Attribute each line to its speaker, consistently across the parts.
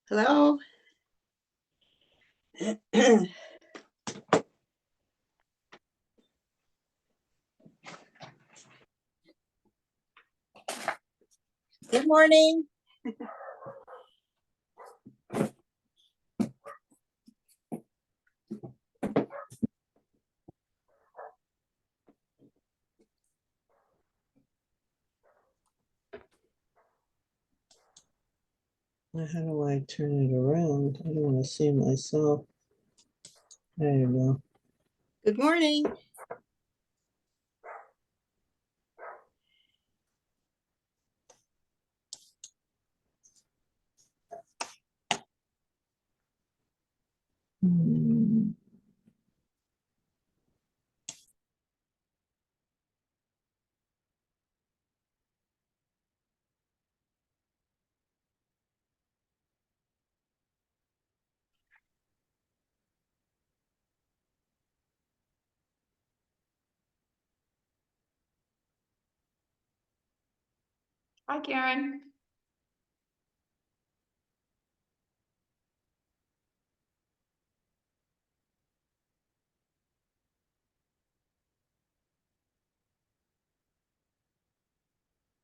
Speaker 1: Hello. Good morning.
Speaker 2: Now, how do I turn it around? I don't want to see myself. There you go.
Speaker 1: Good morning.
Speaker 3: Hi, Karen.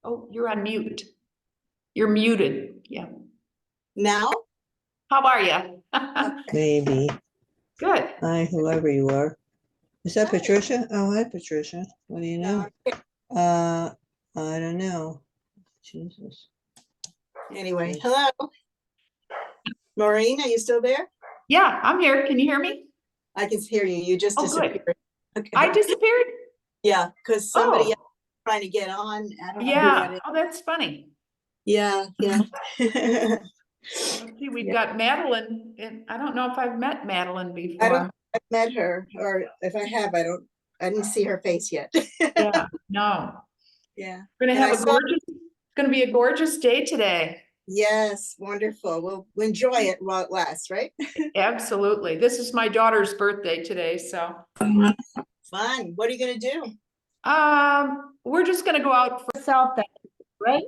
Speaker 3: Oh, you're on mute. You're muted. Yeah.
Speaker 1: Now?
Speaker 3: How are you?
Speaker 2: Maybe.
Speaker 3: Good.
Speaker 2: Hi, whoever you are. Is that
Speaker 1: Hi.
Speaker 2: Patricia? Oh, hi, Patricia. What do you know? I don't know. Jesus.
Speaker 1: Anyway, hello. Maureen, are you still there?
Speaker 3: Yeah, I'm here. Can you hear me?
Speaker 1: I can hear you. You just
Speaker 3: Oh, good.
Speaker 1: disappeared. Okay.
Speaker 3: I disappeared?
Speaker 1: Yeah, because somebody
Speaker 3: Oh,
Speaker 1: else trying to get on. I don't know who that
Speaker 3: yeah.
Speaker 1: is.
Speaker 3: Oh, that's funny.
Speaker 1: Yeah.
Speaker 3: Let's see, we've got Madeline, and I don't know if I've met Madeline
Speaker 1: I don't
Speaker 3: before.
Speaker 1: I've met her, or if I have, I didn't see her face yet.
Speaker 3: Yeah, no.
Speaker 1: Yeah.
Speaker 3: We're gonna
Speaker 1: And
Speaker 3: have
Speaker 1: I
Speaker 3: a
Speaker 1: saw-
Speaker 3: gorgeous, it's gonna be a gorgeous day today.
Speaker 1: Yes, wonderful. We'll enjoy it while it lasts, right?
Speaker 3: Absolutely. This is my daughter's birthday today, so.
Speaker 1: Fun. What are you gonna do?
Speaker 3: We're just gonna go out for South, right?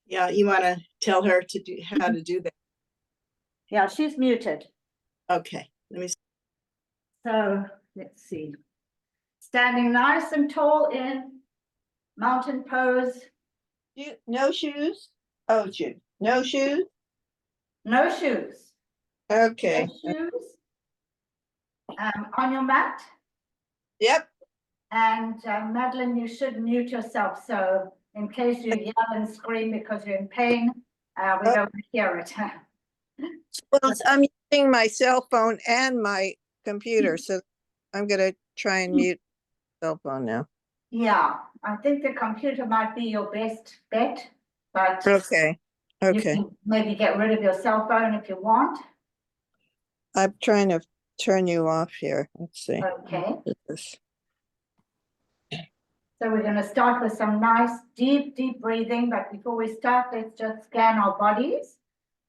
Speaker 1: Yeah, you want to tell her to do how to do that.
Speaker 4: Yeah, she's muted.
Speaker 1: Okay, let me.
Speaker 4: So let's see. Standing nice and tall in mountain pose,
Speaker 2: No shoes? Oh, shoot. No shoes?
Speaker 4: no shoes.
Speaker 2: Okay.
Speaker 4: No shoes. On your mat.
Speaker 2: Yep.
Speaker 4: And Madeline, you should mute yourself. So in case you yell and scream because you're in pain, we don't hear it.
Speaker 5: Well, I'm using my cell phone and my computer, so I'm gonna try and mute cell phone now.
Speaker 4: Yeah, I think the computer might be your best bet, but
Speaker 5: Okay,
Speaker 4: you
Speaker 5: okay.
Speaker 4: can maybe get rid of your cell phone if you want.
Speaker 5: I'm trying to turn you off here. Let's see.
Speaker 4: Okay.
Speaker 5: This-
Speaker 4: So we're going to start with some nice deep breathing, but before we start, let's just scan our bodies.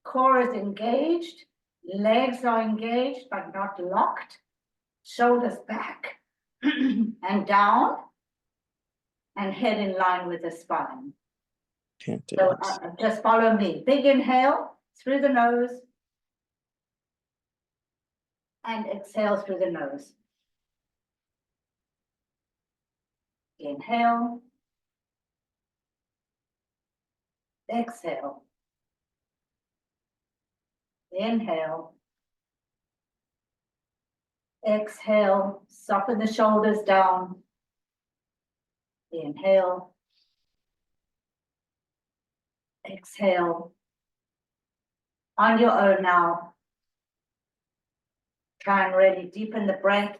Speaker 4: Core is engaged, legs are engaged, but not locked. Shoulders back and down, and head in line with the spine.
Speaker 5: Can't do
Speaker 4: So
Speaker 5: this.
Speaker 4: just follow me. Big inhale through the nose, and exhale through the nose. Inhale. Exhale. Inhale. Exhale, soften the shoulders down. Inhale. Exhale. On your own now. Try and really deepen the breath.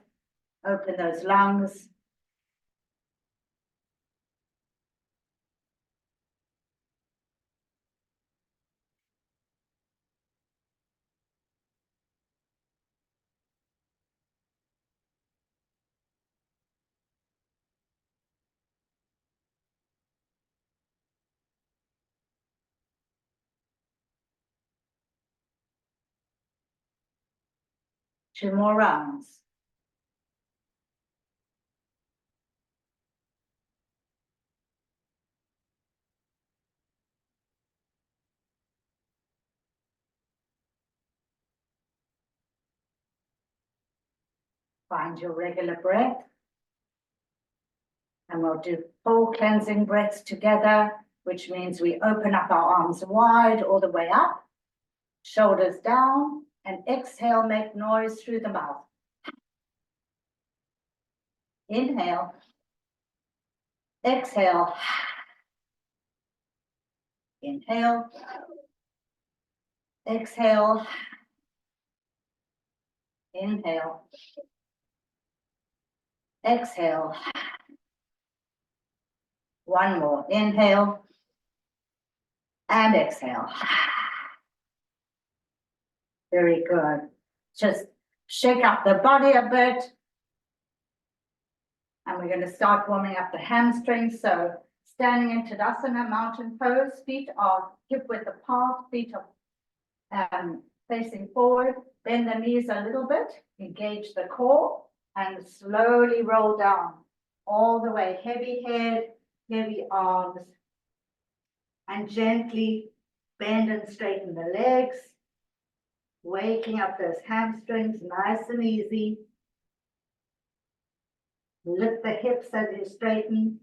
Speaker 4: Open those lungs. Two more rounds. Find your regular breath. And we'll do 4 cleansing breaths together, which means we open up our arms wide all the way up, shoulders down, and exhale, make noise through the mouth. Inhale. Exhale. Inhale. Exhale. Inhale. Exhale. One more. Inhale. And exhale. Very good. Just shake up the body a bit. And we're going to start warming up the hamstrings. So standing in Tadasana, mountain pose, feet are hip width apart, feet are facing forward. Bend the knees a little bit, engage the core, and slowly roll down all the way. Heavy head, heavy arms, and gently bend and straighten the legs, waking up those hamstrings nice and easy. Lift the hips as you straighten.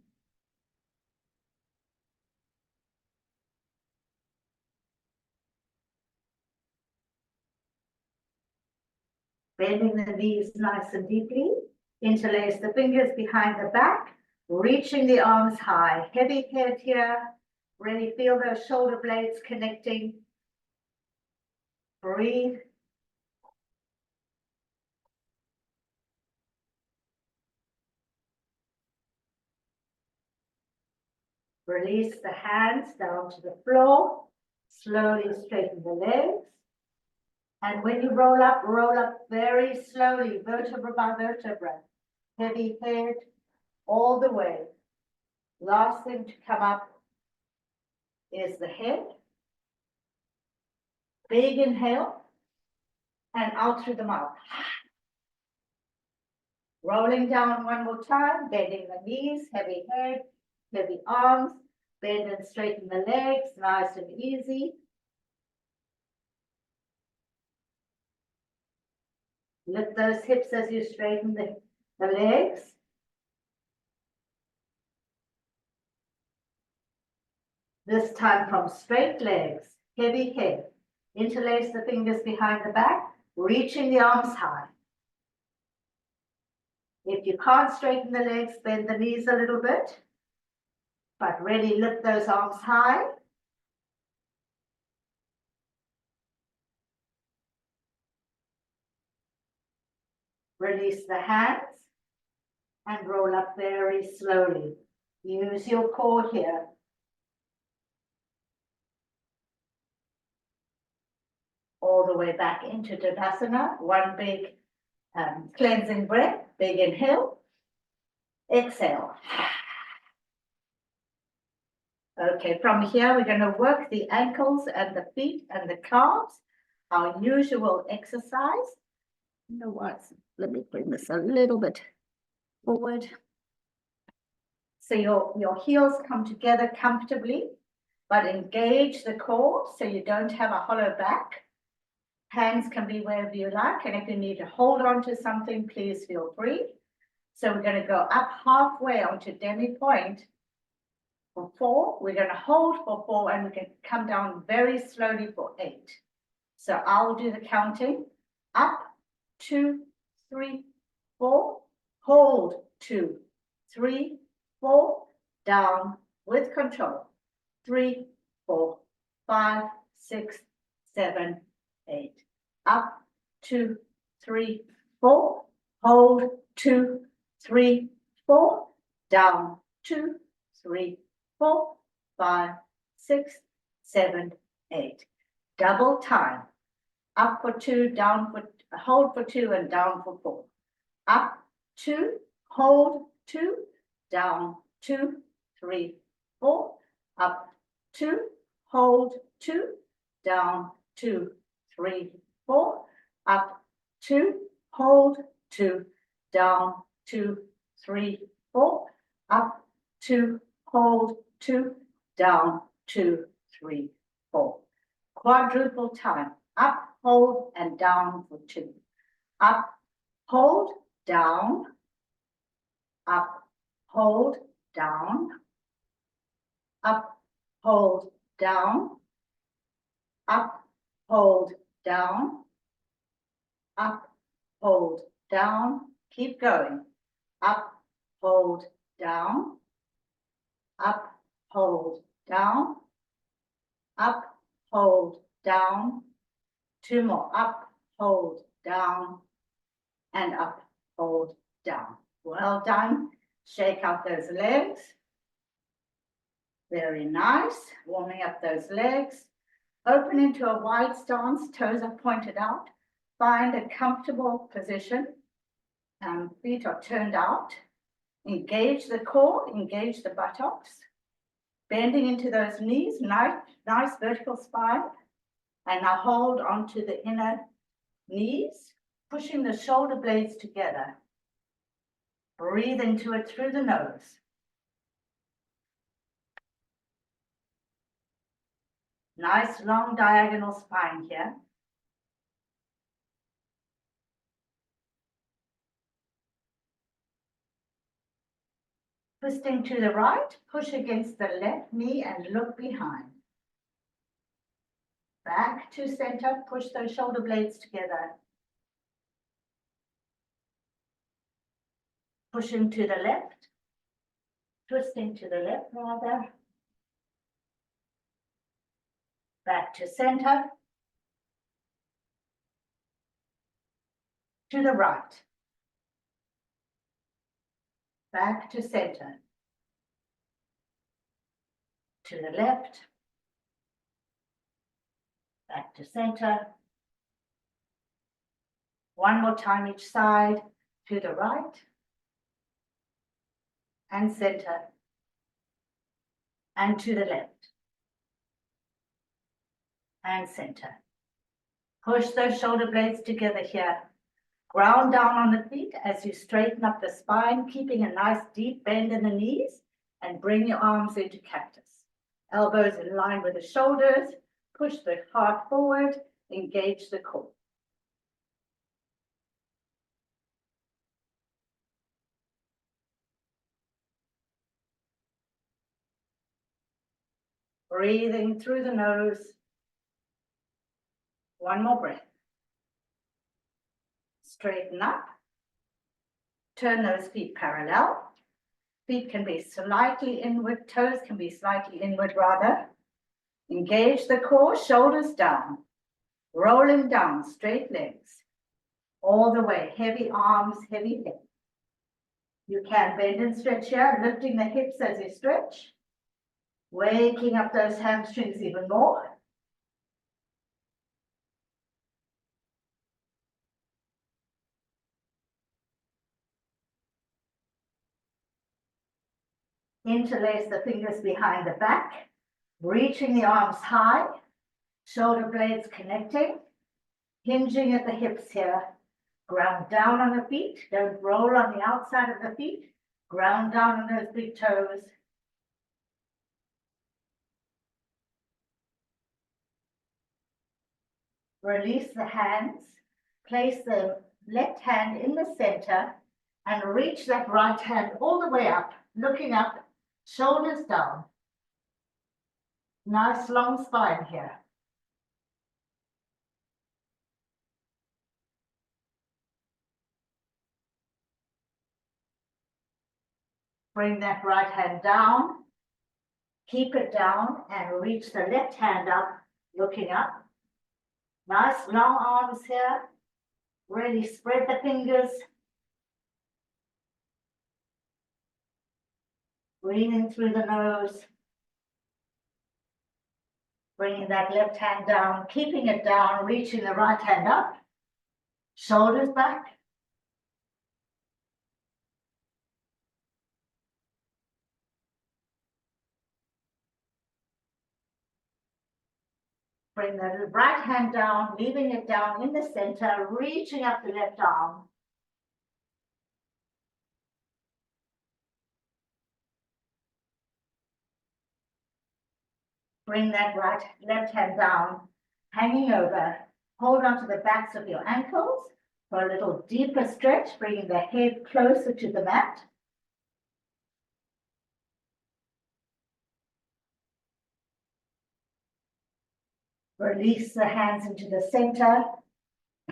Speaker 4: Bending the knees nice and deeply. Interlace the fingers behind the back, reaching the arms high. Heavy head here. Really feel those shoulder blades connecting. Breathe. Release the hands down to the floor. Slowly straighten the legs. And when you roll up very slowly, vertebra by vertebra. Heavy head all the way. Last thing to come up is the head. Big inhale and out through the mouth. Rolling down one more time, bending the knees, heavy head, heavy arms, bend and straighten the legs, nice and easy. Lift those hips as you straighten the legs. This time from straight legs, heavy head. Interlace the fingers behind the back, reaching the arms high. If you can't straighten the legs, bend the knees a little bit, but really lift those arms high. Release the hands and roll up very slowly. Use your core here. All the way back into Tadasana. One big cleansing breath. Big inhale. Exhale. Okay, from here we're going to work the ankles and the feet and the calves. Our usual exercise. You know what? Let me bring this a little bit forward. So your heels come together comfortably, but engage the core so you don't have a hollow back. Hands can be wherever you like, and if you need to hold on to something, please feel free. So we're going to go up halfway onto demi point for 4. We're going to hold for 4, and we can come down very slowly for 8. So I'll do the counting. Up, 2, 3, 4. Hold, 2, 3, 4. Down with control. 3, 4, 5, 6, 7, 8. Up, 2, 3, 4. Hold, 2, 3, 4. Down, 2, 3, 4, 5, 6, 7, 8. Double time. Up for 2, down for, hold for 2, and down for 4. Up, 2, hold, 2, down, 2, 3, 4. Up, 2, hold, 2, down, 2, 3, 4. Up, 2, hold, 2, down, 2, 3, 4. Up, 2, hold, 2, down, 2, 3, 4. Quadruple time. Up, hold, and down for 2. Up, hold, down, up, hold, down, up, hold, down, up, hold, down, up, hold, down, keep going, up, hold, down, up, hold, down, up, hold, down, 2 more, up, hold, down, and up, hold, down. Well done. Shake out those legs. Very nice. Warming up those legs. Open into a wide stance, toes are pointed out. Find a comfortable position. Feet are turned out. Engage the core, engage the buttocks. Bending into those knees, nice vertical spine. And now hold onto the inner knees, pushing the shoulder blades together. Breathe into it through the nose. Nice long diagonal spine here. Twisting to the right, push against the left knee and look behind. Back to center, push those shoulder blades together. Pushing to the left, twisting to the left rather. Back to center. To the right. Back to center. To the left. Back to center. One more time each side, to the right. And center. And to the left. And center. Push those shoulder blades together here. Ground down on the feet as you straighten up the spine, keeping a nice deep bend in the knees, and bring your arms into cactus. Elbows in line with the shoulders, push the heart forward, engage the core. Breathing through the nose. One more breath. Straighten up. Turn those feet parallel. Feet can be slightly inward, toes can be slightly inward rather. Engage the core, shoulders down. Rolling down, straight legs. All the way, heavy arms, heavy head. You can bend and stretch here, lifting the hips as you stretch. Waking up those hamstrings even more. Interlace the fingers behind the back, reaching the arms high, shoulder blades connecting, hinging at the hips here. Ground down on the feet, don't roll on the outside of the feet, ground down on those big toes. Release the hands, place the left hand in the center and reach that right hand all the way up, looking up, shoulders down. Nice long spine here. Bring that right hand down. Keep it down and reach the left hand up, looking up. Nice long arms here. Really spread the fingers. Breathing through the nose. Bringing that left hand down, keeping it down, reaching the right hand up. Shoulders back. Bring the right hand down, leaving it down in the center, reaching up the left arm. Bring that left hand down, hanging over. Hold on to the backs of your ankles For a little deeper stretch, bringing the head closer to the mat. Release the hands into the center.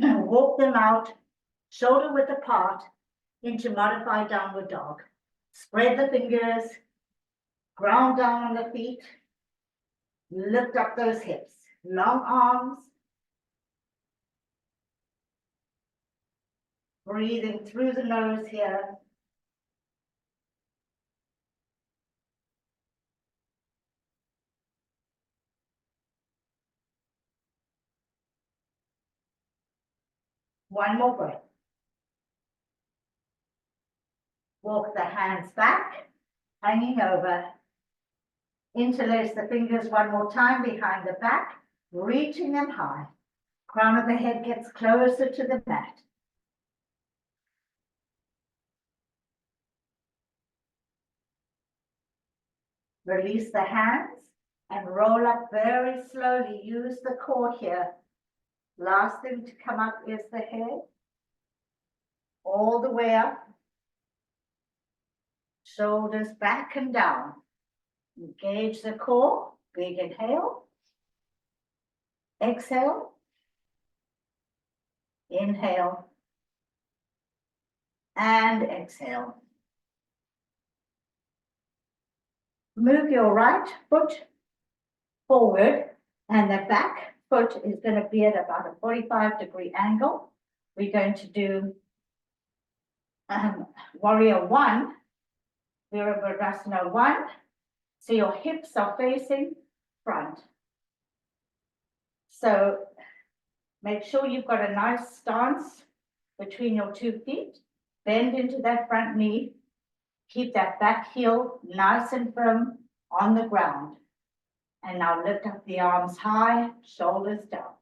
Speaker 4: Walk them out, shoulder width apart, into modified downward dog. Spread the fingers, ground down on the feet. Lift up those hips, long arms. Breathing through the nose here. One more breath. Walk the hands back, hanging over. Interlace the fingers one more time behind the back, reaching them high. Crown of the head gets closer to the mat. Release the hands and roll up very slowly. Use the core here. Last thing to come up is the head. All the way up. Shoulders back and down. Engage the core. Big inhale. Exhale. Inhale. And exhale. Move your right foot forward and the back foot is going to be at about a 45-degree angle. We're going to do warrior one, Virabhadrasana 1. So your hips are facing front. So make sure you've got a nice stance between your 2 feet. Bend into that front knee. Keep that back heel nice and firm on the ground. And now lift up the arms high, shoulders down.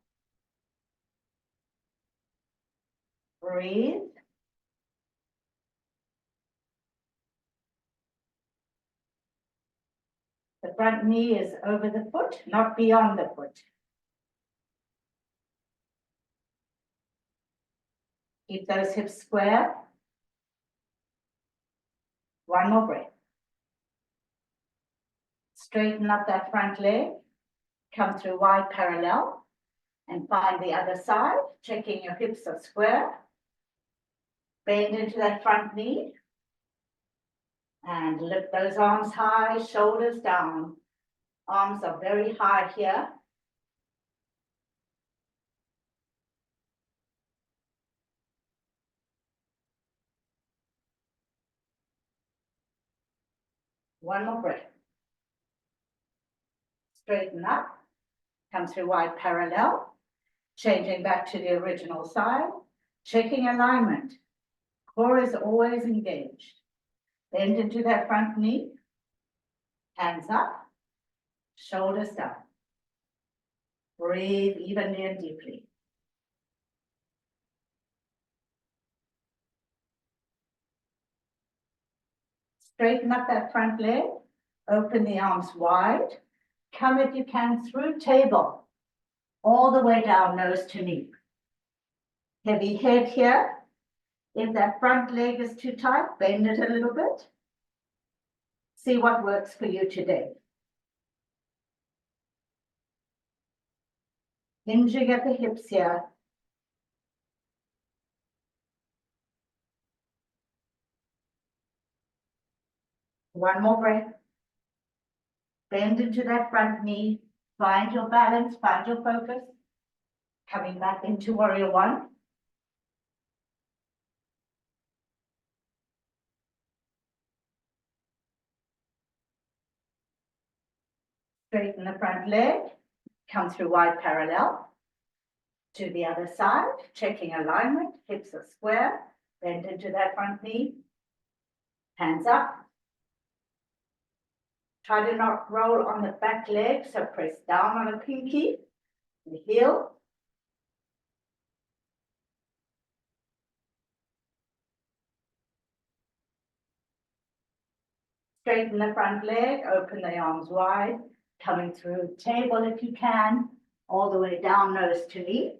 Speaker 4: Breathe. The front knee is over the foot, not beyond the foot. Keep those hips square. One more breath. Straighten up that front leg. Come through wide parallel. And find the other side, checking your hips are square. Bend into that front knee. And lift those arms high, shoulders down. Arms are very high here. One more breath. Straighten up. Come through wide parallel. Changing back to the original side. Checking alignment. Core is always engaged. Bend into that front knee. Hands up. Shoulders down. Breathe evenly and deeply. Straighten up that front leg. Open the arms wide. Come if you can through table. All the way down, nose to knee. Heavy head here. If that front leg is too tight, bend it a little bit. See what works for you today. Hinging at the hips here. One more breath. Bend into that front knee. Find your balance, find your focus. Coming back into warrior one. Straighten the front leg. Come through wide parallel. To the other side, checking alignment. Hips are square. Bend into that front knee. Hands up. Try to not roll on the back leg, so press down on a pinky, the heel. Straighten the front leg, open the arms wide, coming through table if you can, all the way down, nose to knee.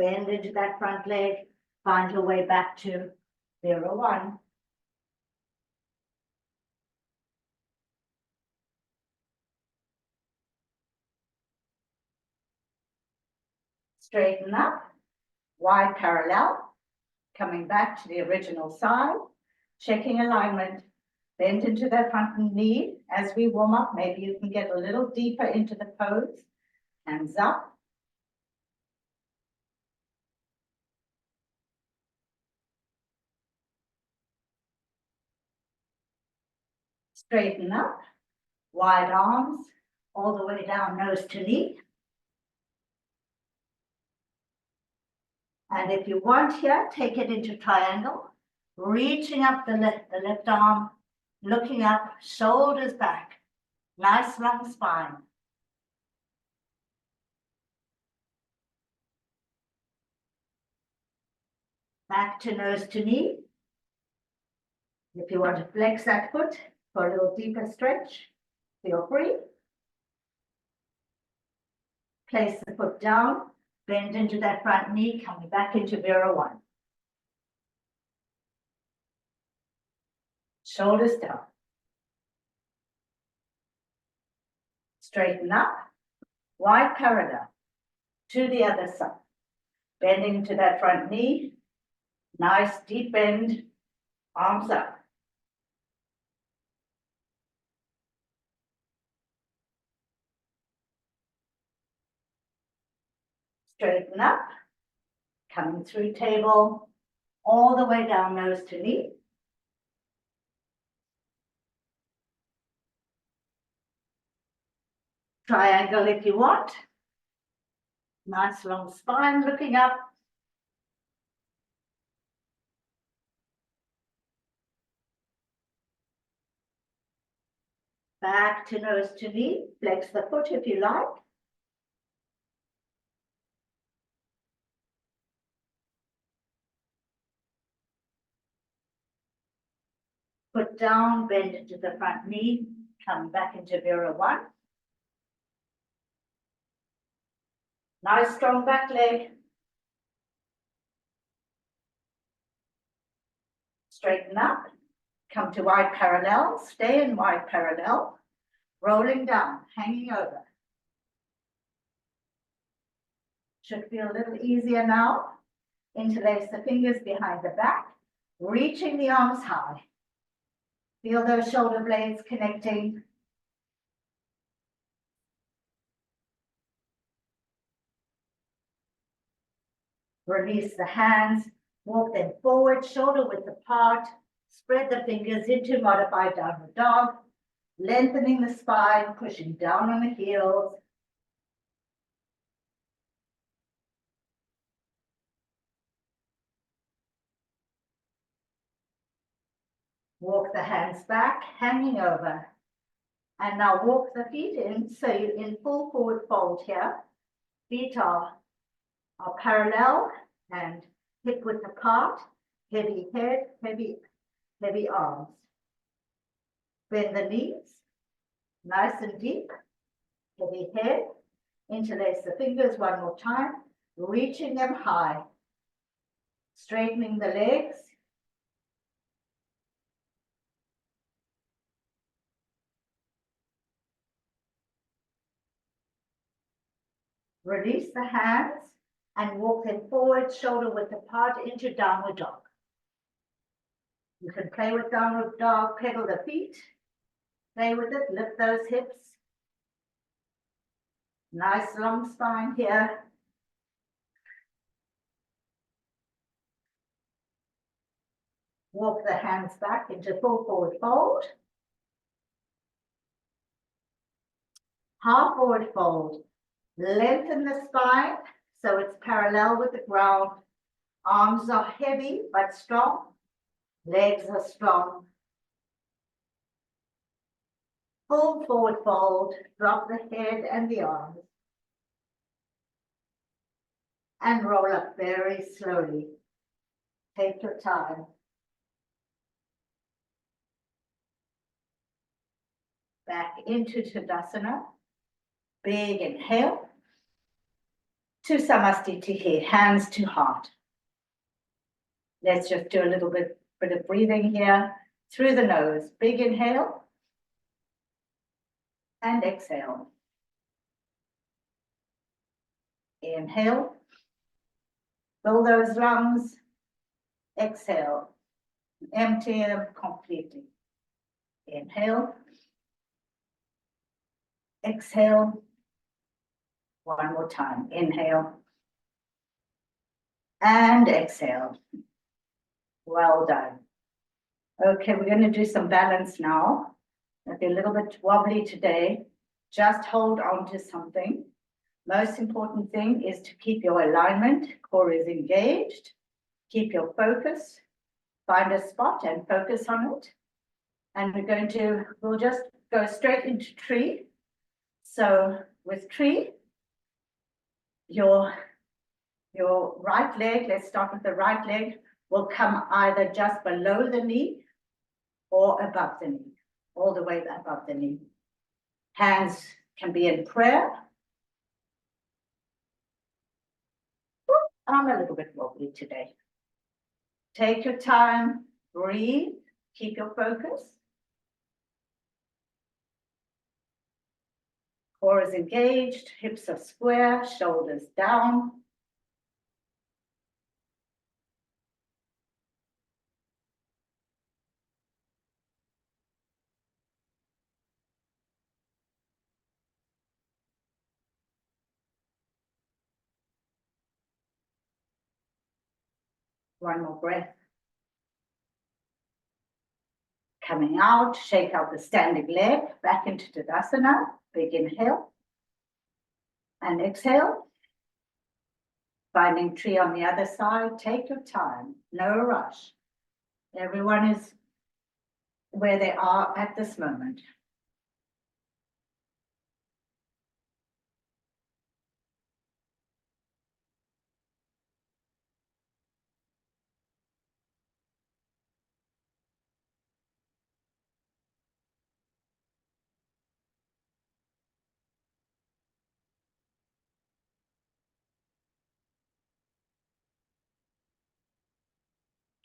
Speaker 4: Bend into that front leg, find your way back to 0, 1. Straighten up, wide parallel, coming back to the original side, checking alignment, bend into that front knee as we warm up. Maybe you can get a little deeper into the pose, hands up. Straighten up, wide arms, all the way down, nose to knee. And if you want here, take it into triangle, reaching up the left arm, looking up, shoulders back, nice long spine. Back to nose to knee. If you want to flex that foot for a little deeper stretch, feel free. Place the foot down, bend into that front knee, coming back into 0, 1. Shoulders down. Straighten up, wide parallel to the other side. Bending to that front knee, nice deep bend, arms up. Straighten up, coming through table, all the way down, nose to knee. Triangle if you want. Nice long spine looking up. Back to nose to knee, flex the foot if you like. Foot down, bend into the front knee, come back into 0, 1. Nice strong back leg. Straighten up, come to wide parallel, stay in wide parallel, rolling down, hanging over. Should feel a little easier now. Interlace the fingers behind the back, reaching the arms high. Feel those shoulder blades connecting. Release the hands, walk them forward, shoulder width apart, spread the fingers into modified downward dog, lengthening the spine, pushing down on the heels. Walk the hands back, hanging over. And now walk the feet in, so you're in full forward fold here. Feet are parallel and hip width apart, heavy head, heavy arms. Bend the knees, nice and deep, heavy head. Interlace the fingers one more time, reaching them high. Straightening the legs. Release the hands and walk them forward, shoulder width apart into downward dog. You can play with downward dog, pedal the feet, play with it, lift those hips. Nice long spine here. Walk the hands back into full forward fold. Half forward fold. Lengthen the spine so it's parallel with the ground. Arms are heavy but strong. Legs are strong. Full forward fold. Drop the head and the arms. And roll up very slowly. Take your time. Back into Tadasana. Big inhale. to Samastitihi, hands to heart. Let's just do a little bit of breathing here through the nose. Big inhale and exhale. Inhale, fill those lungs. Exhale, empty them completely. Inhale, exhale. One more time. Inhale and exhale. Well done. Okay, we're going to do some balance now. It'll be a little bit wobbly today. Just hold on to something. Most important thing is to keep your alignment. Core is engaged. Keep your focus. Find a spot and focus on it. And we'll just go straight into tree. So with tree, your right leg, let's start with the right leg, will come either just below the knee or above the knee, all the way above the knee. Hands can be in prayer. I'm a little bit wobbly today. Take your time, breathe, keep your focus. Core is engaged, hips are square, shoulders down. One more breath. Coming out, shake out the standing leg, back into Tadasana. Big inhale. And exhale. Finding tree on the other side. Take your time, no rush. Everyone is where they are at this moment.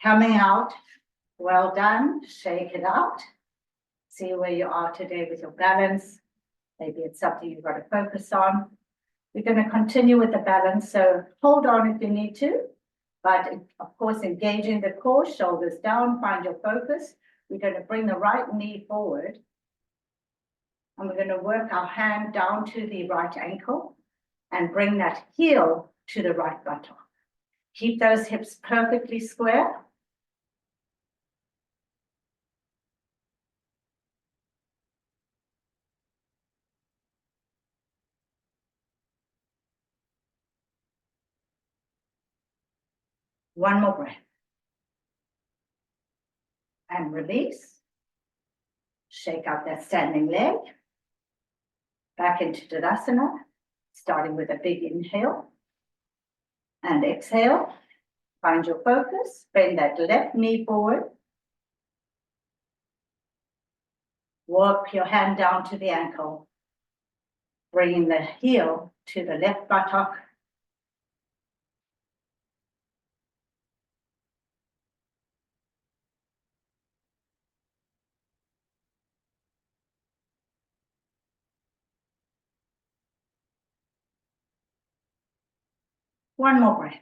Speaker 4: Coming out, well done, shake it out. See where you are today with your balance. Maybe it's something you've got to focus on. We're going to continue with the balance, so hold on if you need to, but of course, engaging the core, shoulders down, find your focus. We're going to bring the right knee forward, and we're going to work our hand down to the right ankle and bring that heel to the right buttock. Keep those hips perfectly square. One more breath. And release. Shake out that standing leg. Back into Tadasana, starting with a big inhale. And exhale. Find your focus. Bend that left knee forward. Walk your hand down to the ankle. Bringing the heel to the left buttock. One more breath.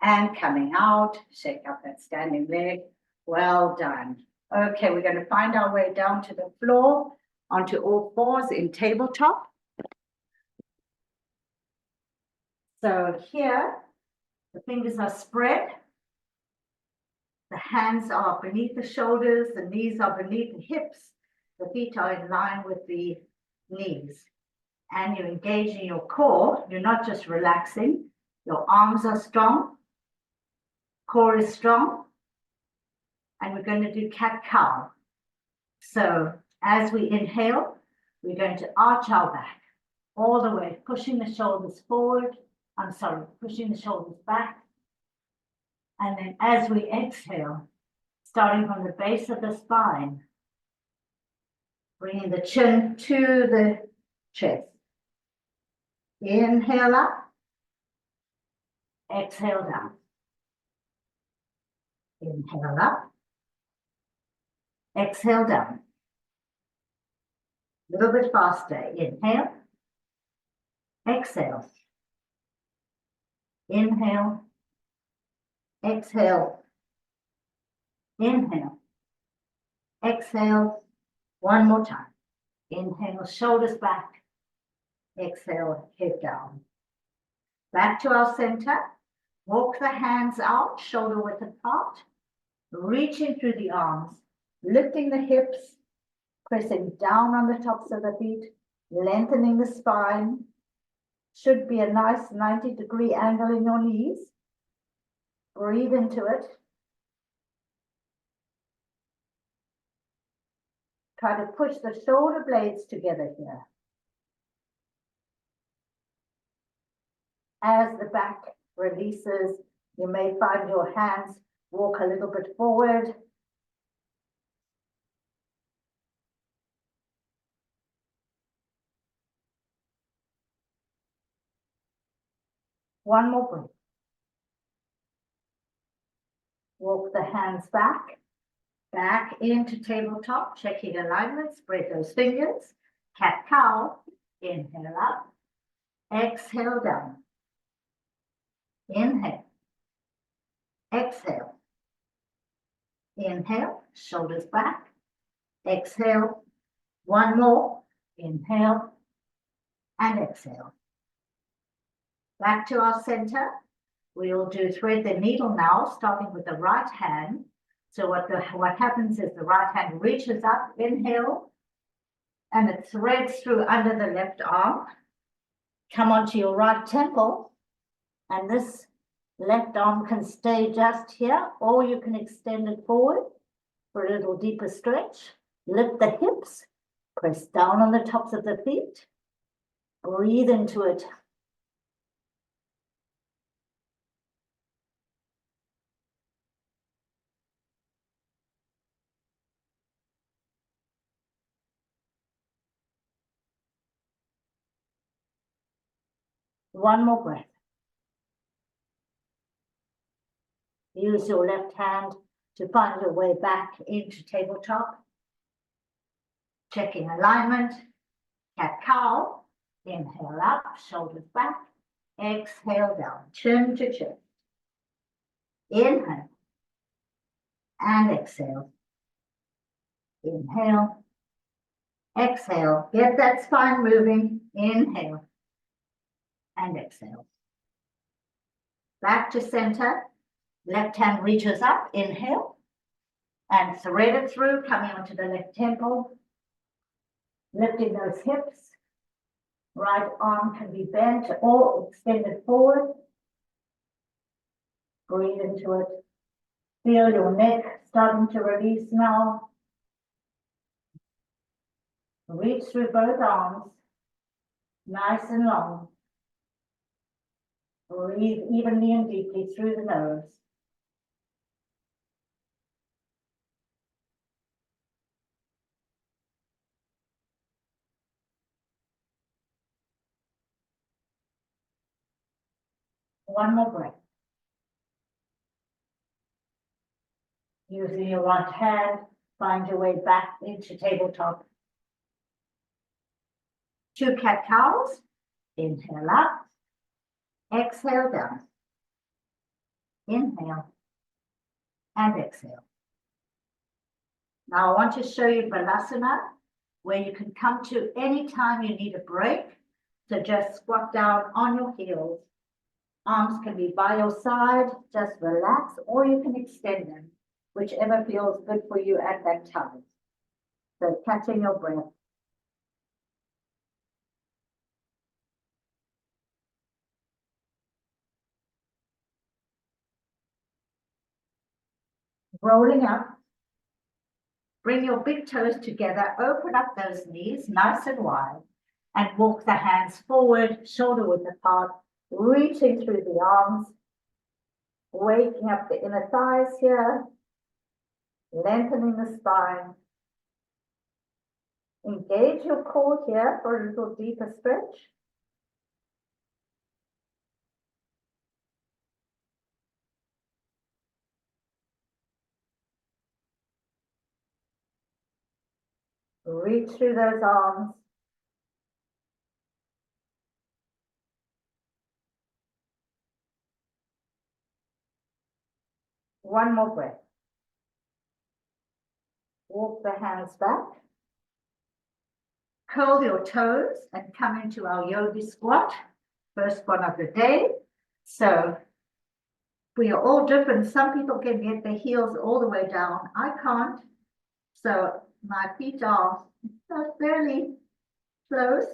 Speaker 4: And coming out, shake up that standing leg. Well done. Okay, we're going to find our way down to the floor, onto all fours in tabletop. So here, the fingers are spread. The hands are beneath the shoulders, the knees are beneath the hips, the feet are in line with the knees. And you're engaging your core, you're not just relaxing, your arms are strong, core is strong, and we're going to do cat-cow. So as we inhale, we're going to arch our back all the way, pushing the shoulders forward, pushing the shoulders back. And then as we exhale, starting from the base of the spine, bringing the chin to the chest. Inhale up. Exhale down. Inhale up. Exhale down. A little bit faster. Inhale. Exhale. Inhale. Exhale. Inhale. Exhale. One more time. Inhale, shoulders back. Exhale, head down. Back to our center. Walk the hands out, shoulder width apart. Reaching through the arms. Lifting the hips. Pressing down on the tops of the feet. Lengthening the spine. Should be a nice 90-degree angle in your knees. Breathe into it. Try to push the shoulder blades together here. As the back releases, you may find your hands walk a little bit forward. One more breath. Walk the hands back into tabletop, checking alignment, spread those fingers. Cat-cow, inhale up, exhale down. Inhale, exhale. Inhale, shoulders back, exhale. One more, inhale and exhale. Back to our center. We'll do thread the needle now, starting with the right hand. So what happens is the right hand reaches up, inhale, and it threads through under the left arm. Come onto your right temple, and this left arm can stay just here, or you can extend it forward for a little deeper stretch. Lift the hips, press down on the tops of the feet, breathe into it. One more breath. Use your left hand to find your way back into tabletop. Checking alignment. Cat-cow. Inhale up, shoulders back. Exhale down, chin to chin. Inhale and exhale. Inhale, exhale. Get that spine moving. Inhale and exhale. Back to center. Left hand reaches up. Inhale and thread it through, coming onto the left temple. Lifting those hips. Right arm can be bent or extended forward. Breathe into it. Feel your neck starting to release now. Reach through both arms, nice and long. Breathe evenly and deeply through the nose. One more breath. Using your right hand, find your way back into tabletop. 2 cat-cows. Inhale up. Exhale down. Inhale and exhale. Now I want to show you Vinyasa, where you can come to any time you need a break. So just squat down on your heels. Arms can be by your side, just relax, or you can extend them, whichever feels good for you at that time. So catching your breath. Rolling up. Bring your big toes together, open up those knees nice and wide, and walk the hands forward, shoulder width apart, reaching through the arms, waking up the inner thighs here, lengthening the spine. Engage your core here for a little deeper stretch. Reach through those arms. One more breath. Walk the hands back. Curl your toes and come into our yogi squat. First one of the day. So we are all different. Some people can get their heels all the way down. I can't. So my feet are fairly close.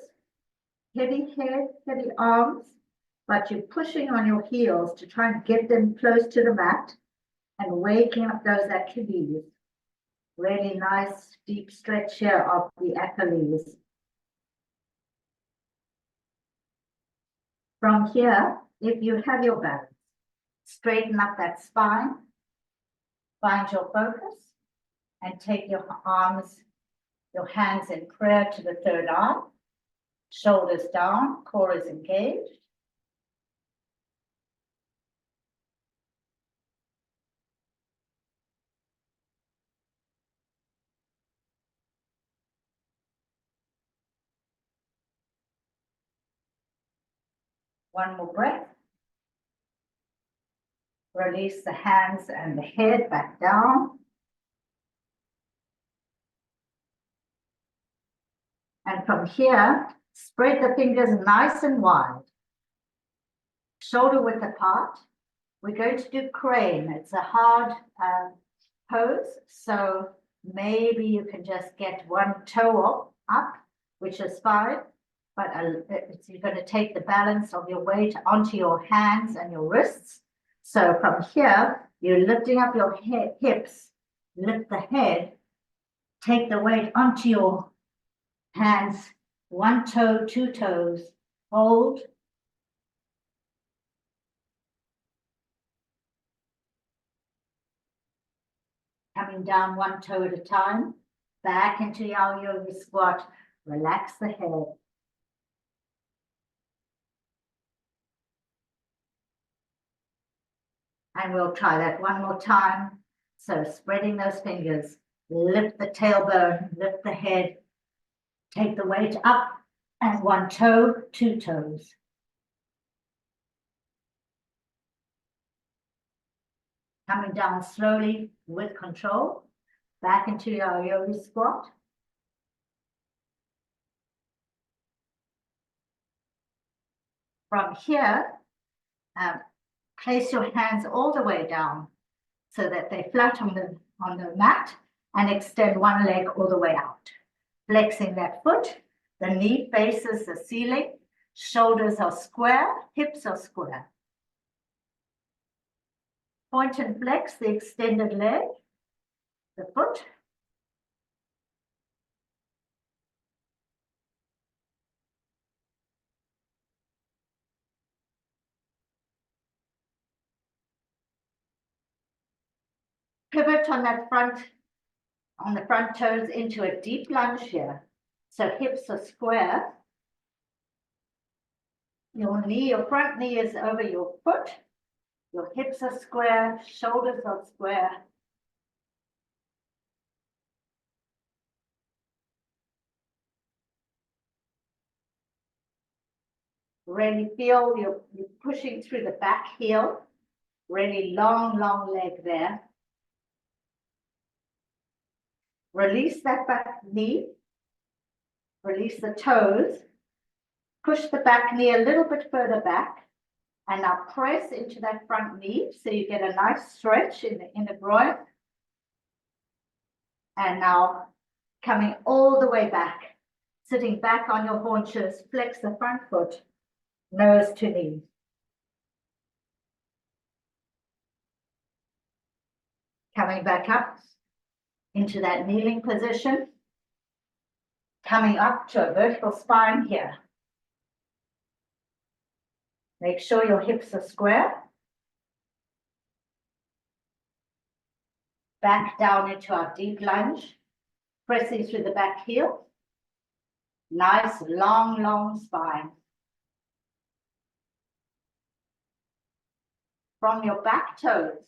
Speaker 4: Heavy head, heavy arms, but you're pushing on your heels to try and get them close to the mat and waking up those Achilles. Really nice deep stretch here of the Achilles. From here, if you have your balance, straighten up that spine, find your focus, and take your arms, your hands in prayer to the third eye, shoulders down, core is engaged. One more breath. Release the hands and the head back down. And from here, spread the fingers nice and wide. Shoulder width apart. We're going to do crane. It's a hard pose, so maybe you can just get one toe up, which is fine. But you're going to take the balance of your weight onto your hands and your wrists. So from here, you're lifting up your hips, lift the head, take the weight onto your hands, one toe, two toes, hold. Coming down one toe at a time, back into our yogi squat, relax the head. And we'll try that one more time. So spreading those fingers, lift the tailbone, lift the head, take the weight up, and one toe, two toes. Coming down slowly with control, back into our yogi squat. From here, place your hands all the way down so that they're flat on the mat, and extend one leg all the way out. Flexing that foot, the knee faces the ceiling, shoulders are square, hips are square. Point and flex the extended leg, the foot. Pivot on that on the front toes into a deep lunge here. So hips are square. Your front knee is over your foot. Your hips are square, shoulders are square. Really feel you're pushing through the back heel. Really long, long leg there. Release that back knee. Release the toes. Push the back knee a little bit further back. And now press into that front knee so you get a nice stretch in the groin. And now coming all the way back, sitting back on your haunches, flex the front foot, nose to knee. Coming back up into that kneeling position. Coming up to a vertical spine here. Make sure your hips are square. Back down into our deep lunge, pressing through the back heel. Nice, long, long spine. From your back toes,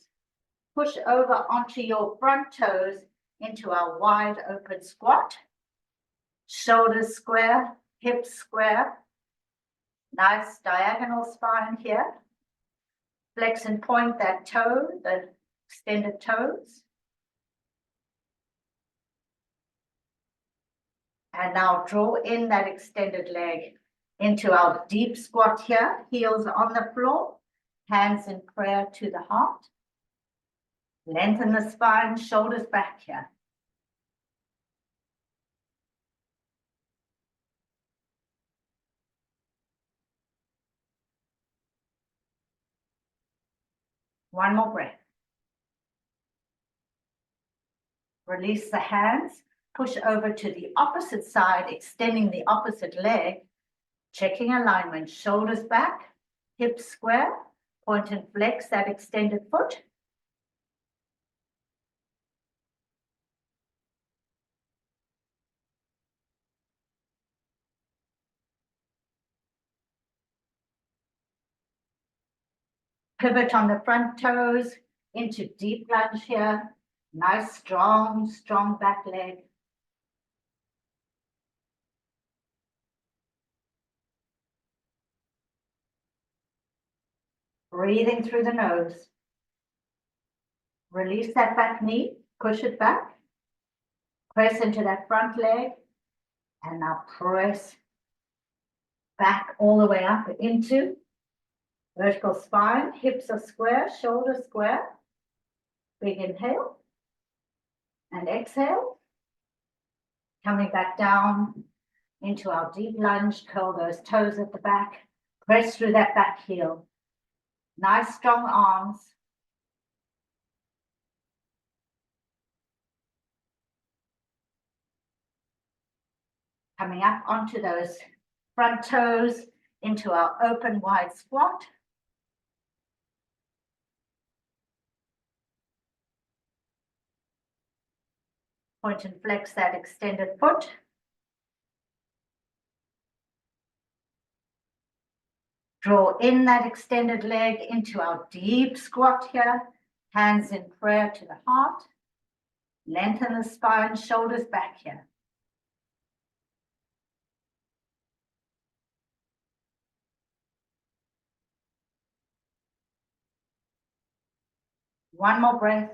Speaker 4: push over onto your front toes into our wide open squat. shoulders square, hips square. Nice diagonal spine here. Flex and point that toe, the extended toes. And now draw in that extended leg into our deep squat here, heels on the floor, hands in prayer to the heart. Lengthen the spine, shoulders back here. One more breath. Release the hands, push over to the opposite side, extending the opposite leg, checking alignment, shoulders back, hips square, point and flex that extended foot. Pivot on the front toes into deep lunge here. Nice, strong back leg. Breathing through the nose. Release that back knee, push it back. Press into that front leg. And now press back all the way up into vertical spine. Hips are square, shoulders square. Big inhale. And exhale. Coming back down into our deep lunge. Curl those toes at the back. Press through that back heel. Nice strong arms. Coming up onto those front toes into our open wide squat. Point and flex that extended foot. Draw in that extended leg into our deep squat here. Hands in prayer to the heart. Lengthen the spine, shoulders back here. One more breath.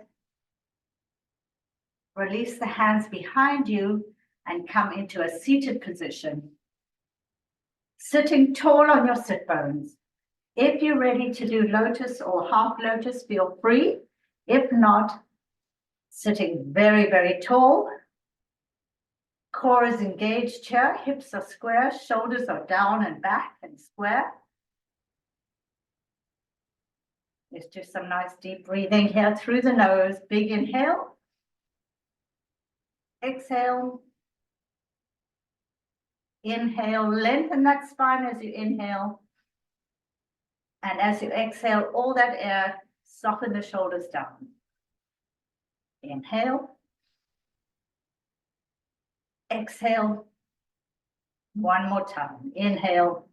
Speaker 4: Release the hands behind you and come into a seated position. Sitting tall on your sit bones. If you're ready to do lotus or half lotus, feel free. If not, sitting very, very tall. Core is engaged here, hips are square, shoulders are down and back and square. Let's do some nice deep breathing here through the nose. Big inhale. Exhale. Inhale, lengthen that spine as you inhale. And as you exhale, all that air, soften the shoulders down. Inhale. Exhale. One more time. Inhale.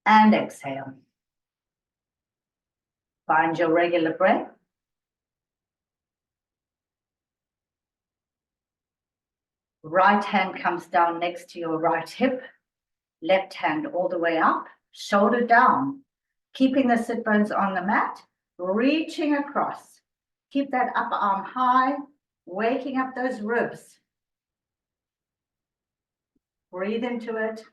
Speaker 4: And exhale. Find your regular breath. Right hand comes down next to your right hip. Left hand all the way up. Shoulder down. Keeping the sit bones on the mat. Reaching across. Keep that upper arm high. Waking up those ribs. Breathe into it.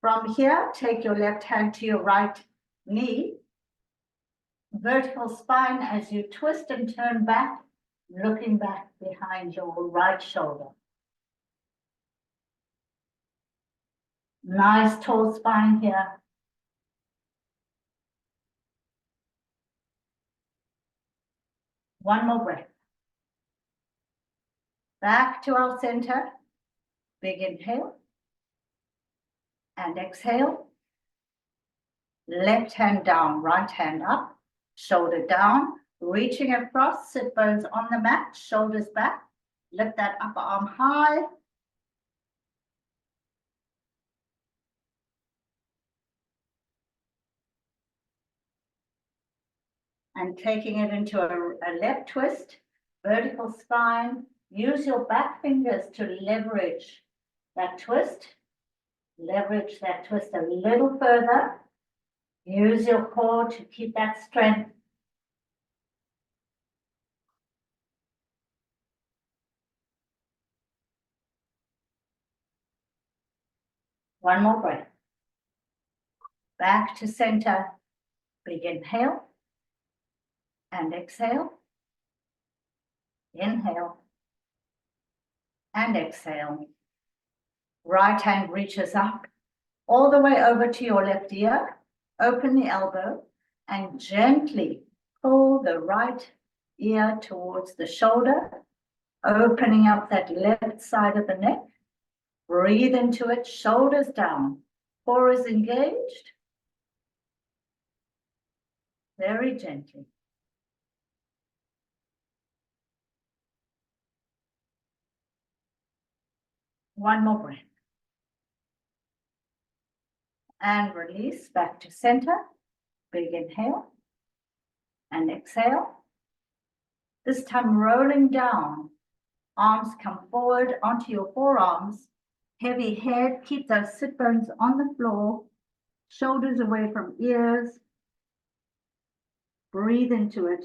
Speaker 4: From here, take your left hand to your right knee. Vertical spine as you twist and turn back, looking back behind your right shoulder. Nice tall spine here. One more breath. Back to our center. Big inhale. And exhale. Left hand down, right hand up. Shoulder down, reaching across, sit bones on the mat, shoulders back. Lift that upper arm high. and taking it into a left twist, vertical spine. Use your back fingers to leverage that twist. Leverage that twist a little further. Use your core to keep that strength. One more breath. Back to center. Big inhale and exhale. Inhale and exhale. Right hand reaches up all the way over to your left ear. Open the elbow and gently pull the right ear towards the shoulder, opening up that left side of the neck. Breathe into it, shoulders down, core is engaged. Very gently. One more breath. And release back to center. Big inhale and exhale. This time rolling down. Arms come forward onto your forearms. Heavy head, keep those sit bones on the floor. Shoulders away from ears. Breathe into it.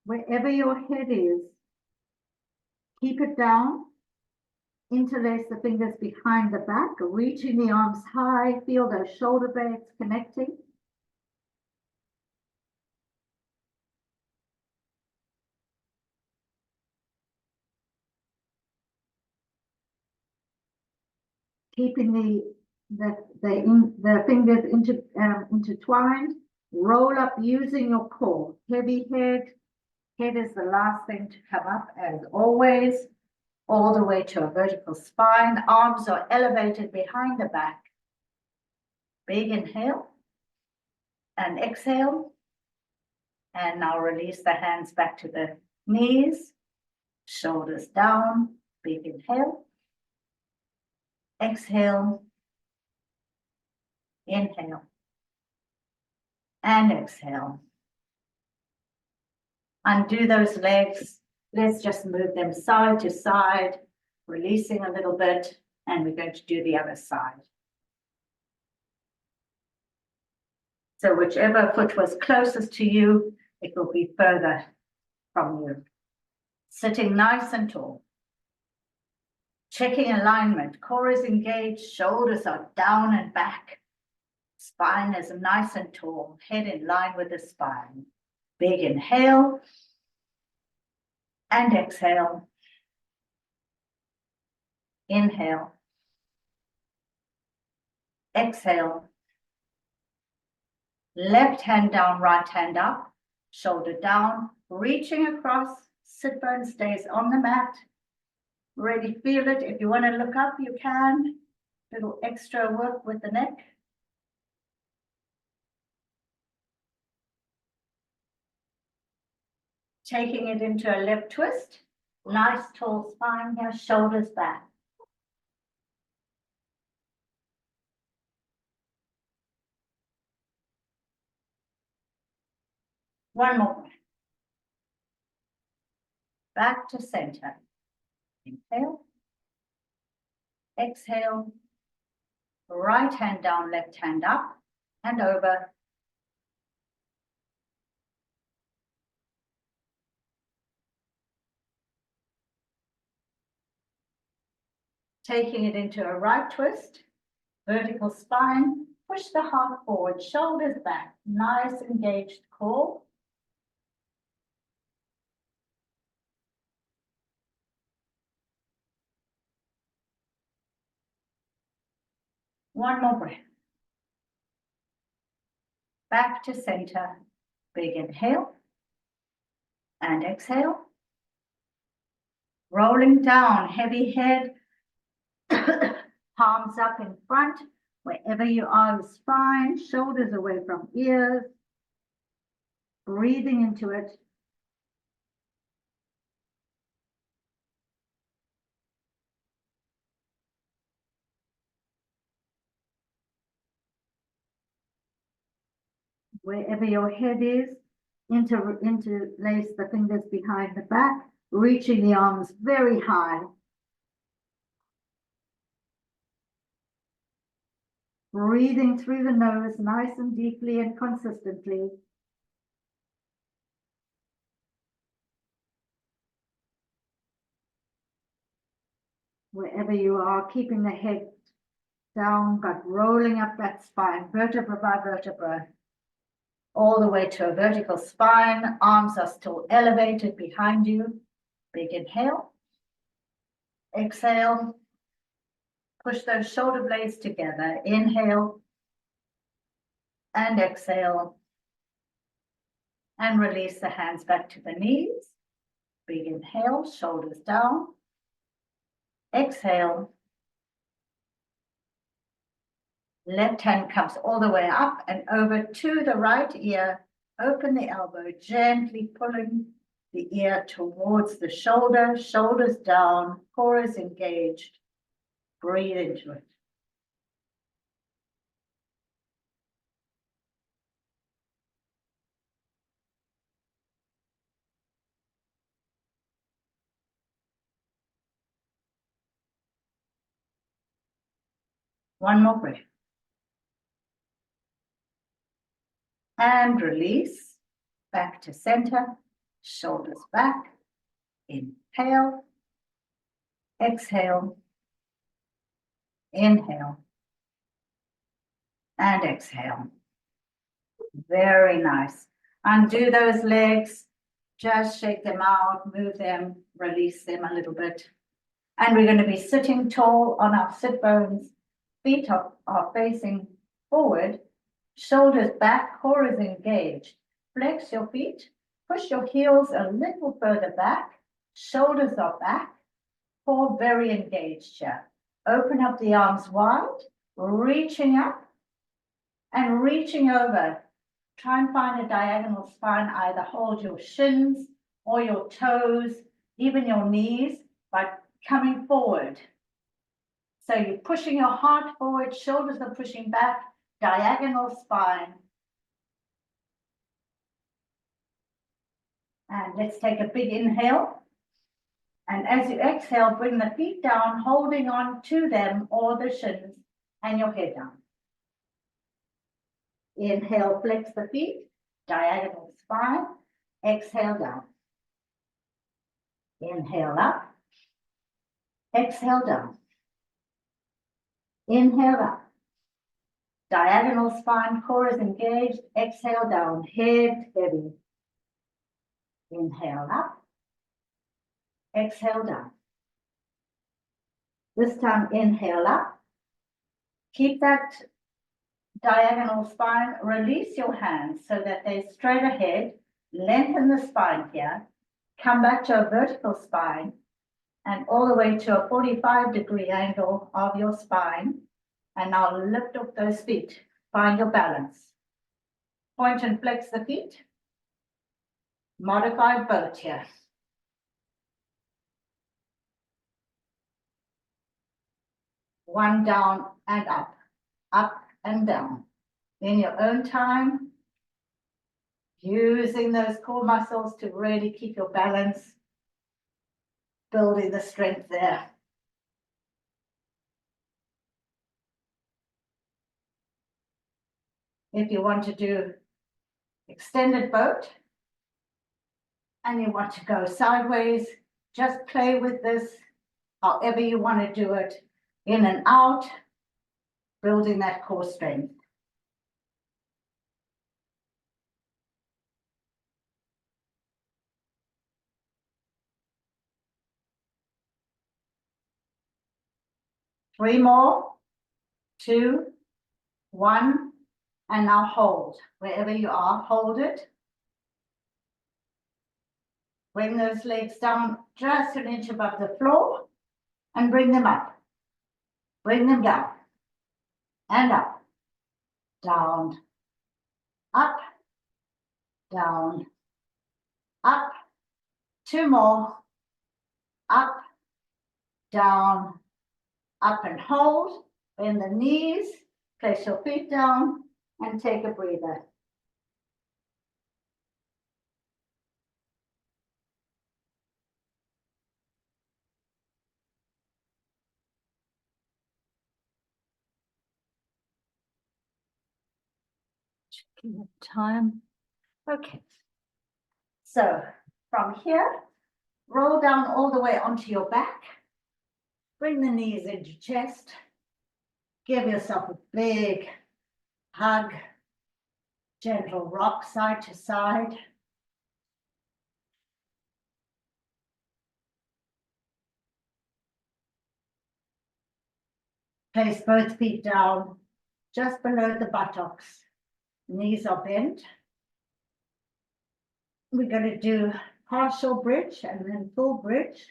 Speaker 4: Wherever your head is, keep it down. Interlace the fingers behind the back, reaching the arms high. Feel those shoulder blades connecting. Keeping the fingers intertwined. Roll up using your core. Heavy head. Head is the last thing to come up as always. All the way to a vertical spine. Arms are elevated behind the back. Big inhale and exhale. And now release the hands back to the knees. Shoulders down. Big inhale. Exhale. Inhale. And exhale. Undo those legs. Let's just move them side to side, releasing a little bit, and we're going to do the other side. So whichever foot was closest to you, it will be further from you. Sitting nice and tall. Checking alignment. Core is engaged, shoulders are down and back. Spine is nice and tall, head in line with the spine. Big inhale. And exhale. Inhale. Exhale. Left hand down, right hand up, shoulder down, reaching across, sit bone stays on the mat. Really feel it. If you want to look up, you can. Little extra work with the neck. Taking it into a left twist. Nice tall spine here, shoulders back. One more breath. Back to center. Inhale. Exhale. Right hand down, left hand up and over. Taking it into a right twist, vertical spine, push the heart forward, shoulders back, nice engaged core. One more breath. Back to center, big inhale and exhale. Rolling down, heavy head, palms up in front, wherever you are is fine, shoulders away from ears. Breathing into it. wherever your head is, interlace the fingers behind the back, reaching the arms very high. Breathing through the nose nice and deeply and consistently. Wherever you are, keeping the head down, but rolling up that spine, vertebra by vertebra, all the way to a vertical spine. Arms are still elevated behind you. Big inhale. Exhale. Push those shoulder blades together. Inhale and exhale. And release the hands back to the knees. Big inhale, shoulders down. Exhale. Left hand comes all the way up and over to the right ear. Open the elbow, gently pulling the ear towards the shoulder, shoulders down, core is engaged. Breathe into it. One more breath. And release, back to center, shoulders back. Inhale, exhale, inhale, and exhale. Very nice. Undo those legs, just shake them out, move them, release them a little bit. And we're going to be sitting tall on our sit bones, feet are facing forward, shoulders back, core is engaged. Flex your feet, push your heels a little further back, shoulders are back, core very engaged here. Open up the arms wide, reaching up and reaching over. Try and find a diagonal spine, either hold your shins or your toes, even your knees, but coming forward. So you're pushing your heart forward, shoulders are pushing back, diagonal spine. And let's take a big inhale. And as you exhale, bring the feet down, holding on to them or the shins and your head down. Inhale, flex the feet, diagonal spine. Exhale down. Inhale up. Exhale down. Inhale up. Diagonal spine, core is engaged. Exhale down, head heavy. Inhale up. Exhale down. This time, inhale up. Keep that diagonal spine. Release your hands so that they're straight ahead. Lengthen the spine here. Come back to a vertical spine and all the way to a 45-degree angle of your spine. And now lift up those feet. Find your balance. Point and flex the feet. Modified boat here. One down and up and down. In your own time, using those core muscles to really keep your balance, building the strength there. If you want to do extended boat and you want to go sideways, just play with this however you want to do it, in and out, building that core strength. Three more, 2, 1, and now hold. Wherever you are, hold it. Bring those legs down just an inch above the floor and bring them up. Bring them down and up, down, up, down, up. 2 more, up, down, up and hold. Bend the knees, place your feet down and take a breather. Checking the time. Okay. So from here, roll down all the way onto your back. Bring the knees into chest. Give yourself a big hug. Gentle rock side to side. Place both feet down just below the buttocks. Knees are bent. We're going to do partial bridge and then full bridge.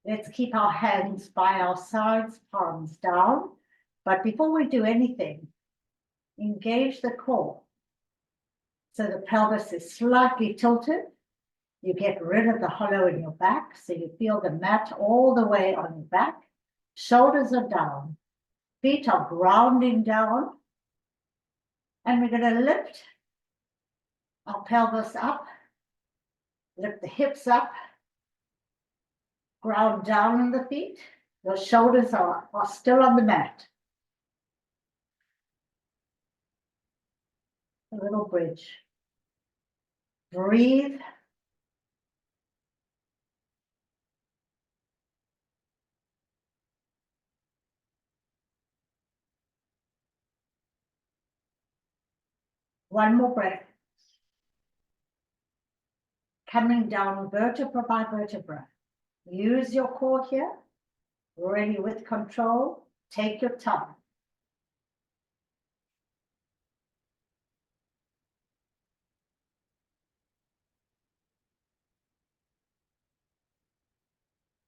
Speaker 4: Let's keep our hands by our sides, palms down. But before we do anything, engage the core. So the pelvis is slightly tilted. You get rid of the hollow in your back, so you feel the mat all the way on your back. Shoulders are down. Feet are grounding down. And we're going to lift our pelvis up. Lift the hips up. Ground down on the feet. Your shoulders are still on the mat. A little bridge. Breathe. One more breath. Coming down vertebra by vertebra. Use your core here. Really with control. Take your time.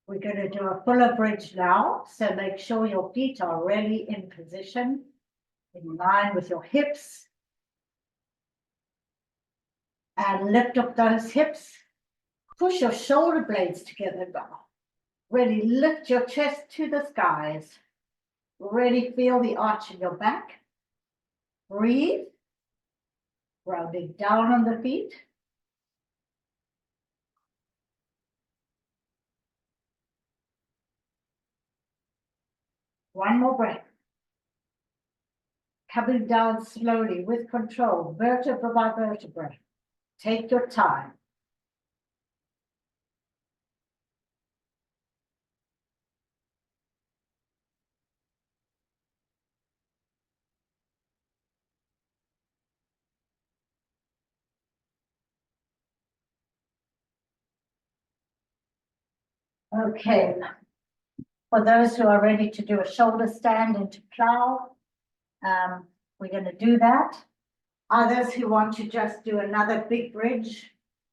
Speaker 4: We're going to do a fuller bridge now. So make sure your feet are really in position, in line with your hips. And lift up those hips. Push your shoulder blades together now. Really lift your chest to the skies. Really feel the arch in your back. Breathe. Grounding down on the feet. One more breath. Coming down slowly with control, vertebra by vertebra. Take your time. Okay. For those who are ready to do a shoulder stand into plow, we're going to do that. Others who want to just do another big bridge,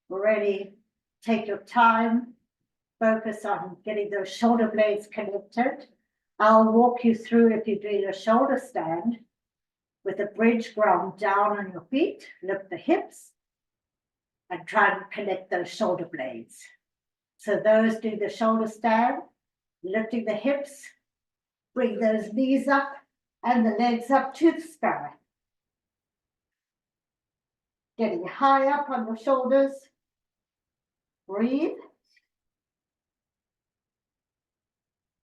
Speaker 4: really take your time, focus on getting those shoulder blades connected. I'll walk you through if you're doing a shoulder stand with a bridge ground down on your feet, lift the hips, and try and connect those shoulder blades. So those do the shoulder stand, lifting the hips, bring those knees up and the legs up to the sky. Getting high up on your shoulders. Breathe.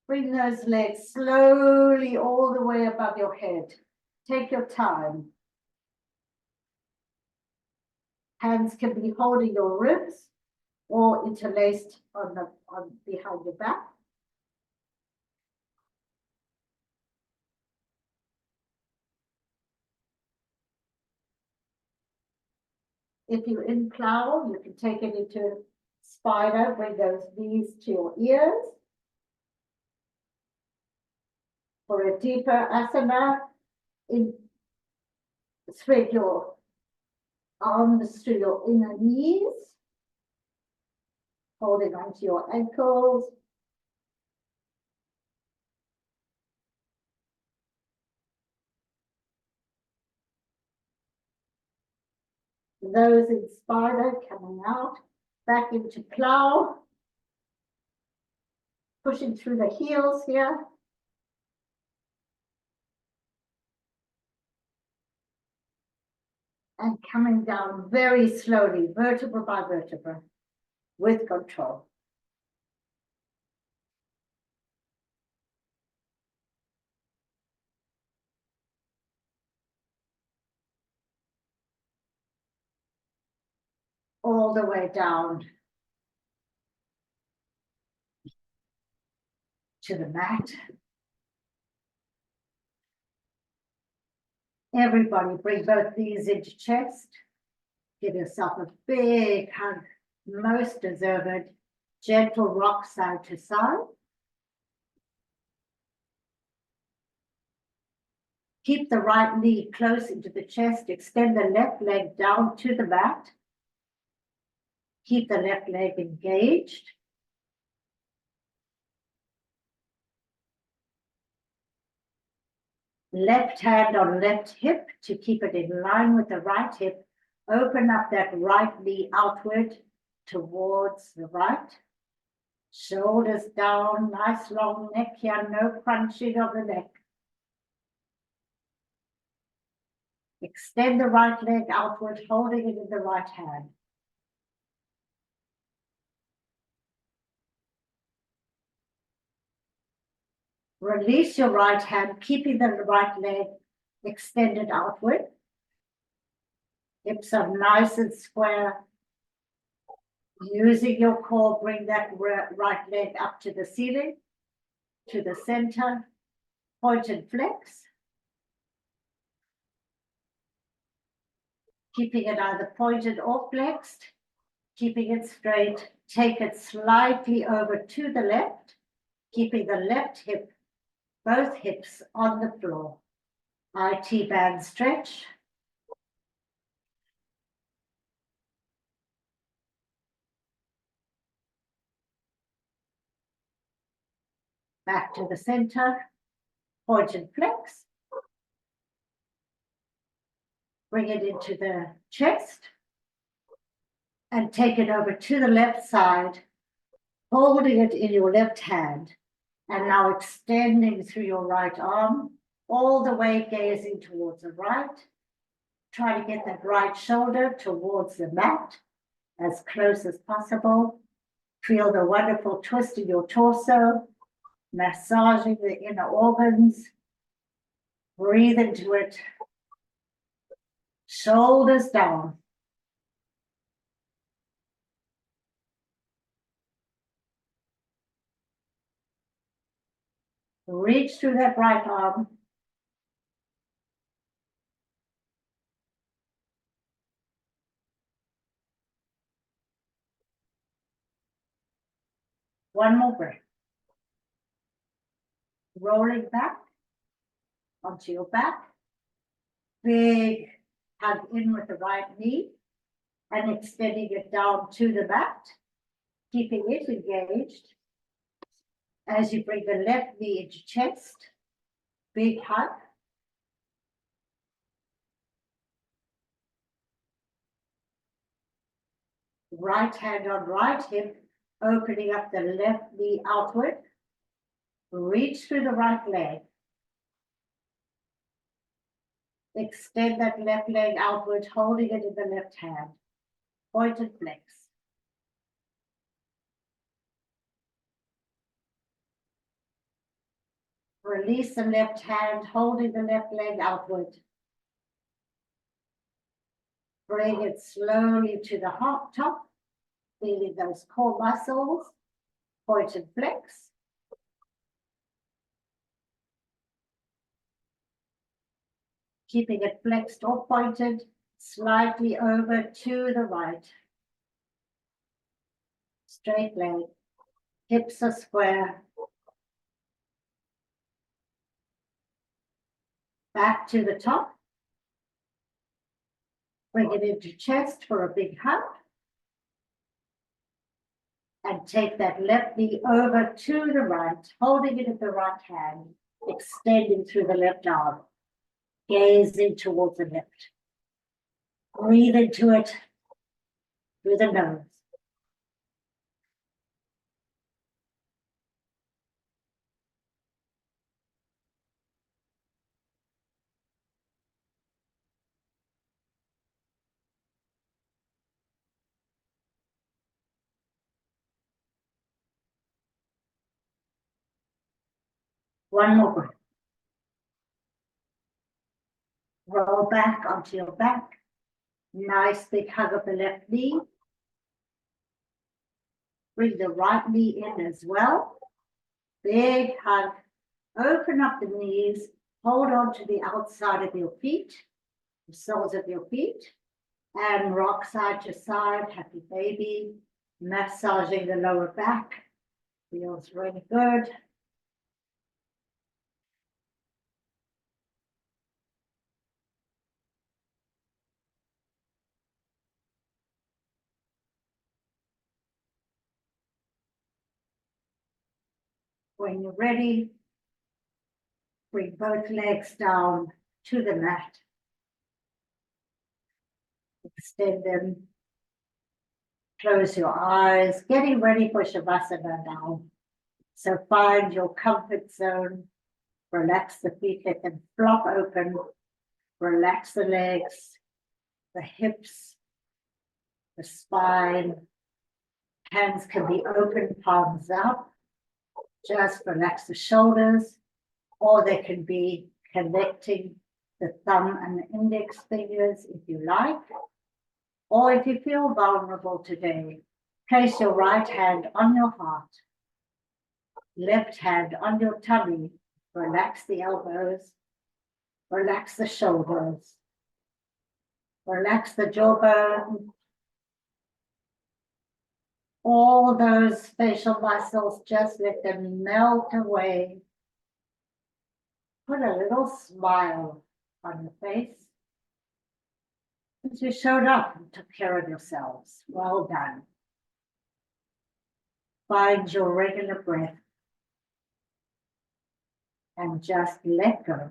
Speaker 4: Bring those legs slowly all the way above your head. Take your time. Hands can be holding your ribs or interlaced on behind your back. If you're in plow, you can take it into spider, bring those knees to your ears. For a deeper asana, spread your arms to your inner knees, holding onto your ankles. Those in spider coming out, back into plow, pushing through the heels here. And coming down very slowly, vertebra by vertebra, with control. all the way down to the mat. Everybody bring both knees into chest. Give yourself a big hug, most deserved. Gentle rock side to side. Keep the right knee close into the chest. Extend the left leg down to the mat. Keep the left leg engaged. Left hand on left hip to keep it in line with the right hip. Open up that right knee outward towards the right. Shoulders down, nice long neck here, no crunching of the neck. Extend the right leg outward, holding it in the right hand. Release your right hand, keeping the right leg extended outward. Hips are nice and square. Using your core, bring that right leg up to the ceiling, to the center, point and flex. Keeping it either pointed or flexed, keeping it straight. Take it slightly over to the left, keeping the left hip, both hips on the floor. IT band stretch. Back to the center, point and flex. Bring it into the chest and take it over to the left side, holding it in your left hand and now extending through your right arm, all the way gazing towards the right. Try to get that right shoulder towards the mat as close as possible. Feel the wonderful twist in your torso, massaging the inner organs. Breathe into it. Shoulders down. Reach through that right arm. One more breath. Rolling back onto your back. Big hug in with the right knee and extending it down to the mat, keeping it engaged. As you bring the left knee into chest, big hug. Right hand on right hip, opening up the left knee outward. Reach through the right leg. Extend that left leg outward, holding it in the left hand. Point and flex. Release the left hand, holding the left leg outward. Bring it slowly to the hop top, feeling those core muscles. Point and flex. Keeping it flexed or pointed, slightly over to the right. Straight leg, hips are square. Back to the top. Bring it into chest for a big hug. And take that left knee over to the right, holding it in the right hand, extending through the left arm. Gazing towards the left. Breathe into it through the nose. One more breath. Roll back onto your back. Nice big hug of the left knee. Bring the right knee in as well. Big hug. Open up the knees. Hold on to the outside of your feet, the soles of your feet, and rock side to side. Happy baby. Massaging the lower back. Feels really good. When you're ready, bring both legs down to the mat. Extend them. Close your eyes, getting ready for Shavasana now. So find your comfort zone. Relax the feet, let them flop open. Relax the legs, the hips, the spine. Hands can be open, palms up. Just relax the shoulders, or they can be connecting the thumb and the index fingers if you like. Or if you feel vulnerable today, place your right hand on your heart, left hand on your tummy. Relax the elbows, relax the shoulders, relax the jawbone. All those facial muscles, just let them melt away. Put a little smile on your face. As you showed up and took care of yourselves. Well done. Find your regular breath and just let go.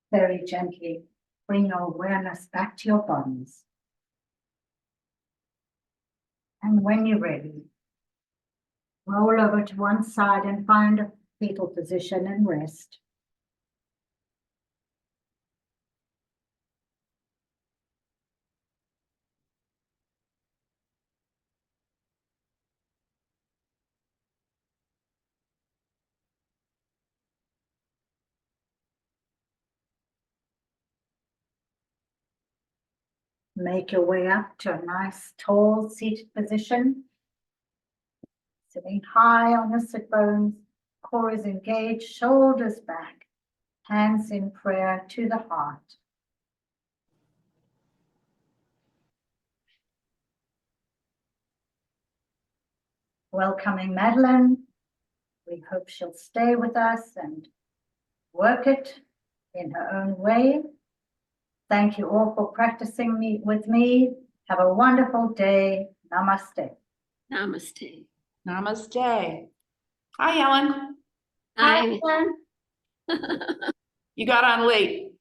Speaker 4: Very gently bring your awareness back to your bodies. And when you're ready, roll over to one side and find a fetal position and rest. Make your way up to a nice tall seated position. Sitting high on the sit bones, core is engaged, shoulders back, hands in prayer to the heart. Welcoming Madeline. We hope she'll stay with us and work it in her own way. Thank you all for practicing with me. Have a wonderful day. Namaste.
Speaker 6: Namaste.
Speaker 3: Namaste. Hi, Ellen.
Speaker 6: Hi.
Speaker 4: Ellen.
Speaker 3: You got on late.